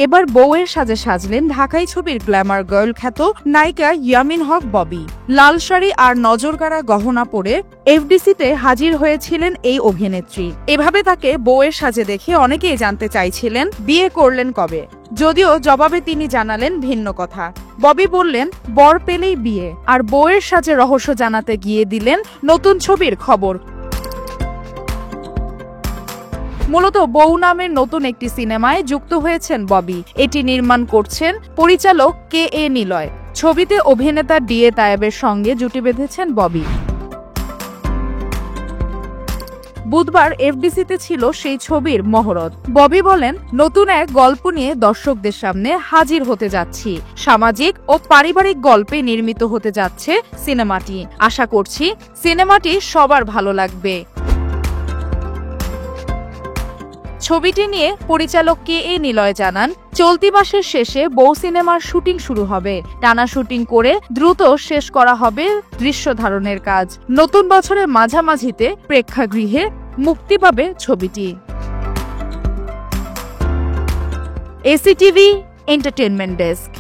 এবার বউয়ের সাজে সাজলেন ঢাকাই ছবির গ্ল্যামার গার্ল খ্যাত নায়িকা ইয়ামিন হক ববি। লাল শাড়ি আর নজরকাড়া গহনা পরে এফডিসিতে হাজির হয়েছিলেন এই অভিনেত্রী। এভাবে তাকে বউয়ের সাজে দেখে অনেকেই জানতে চাইছিলেন বিয়ে করলেন কবে, যদিও জবাবে তিনি জানালেন ভিন্ন কথা। ববি বললেন বর পেলেই বিয়ে, আর বউয়ের সাজে রহস্য জানাতে গিয়ে দিলেন নতুন ছবির খবর। মূলত বউ নামের নতুন একটি সিনেমায় যুক্ত হয়েছেন ববি। এটি নির্মাণ করছেন পরিচালক কে.এ. নিলয়। ছবিতে অভিনেতা ডি.এ. তায়েবের সঙ্গে জুটি বেঁধেছেন ববি। বুধবার এফডিসিতে ছিল সেই ছবির মহরত। ববি বলেন, নতুন এক গল্প নিয়ে দর্শকদের সামনে হাজির হতে যাচ্ছি। সামাজিক ও পারিবারিক গল্পে নির্মিত হতে যাচ্ছে সিনেমাটি। আশা করছি সিনেমাটি সবার ভালো লাগবে। ছবিটি নিয়ে পরিচালক কে.এ. নিলয় জানান, চলতি মাসের শেষে বউ সিনেমার শুটিং শুরু হবে। টানা শুটিং করে দ্রুত শেষ করা হবে দৃশ্য ধারণের কাজ। নতুন বছরের মাঝামাঝিতে প্রেক্ষাগৃহে মুক্তি পাবে ছবিটি। এসিটিভি এন্টারটেইনমেন্ট ডেস্ক।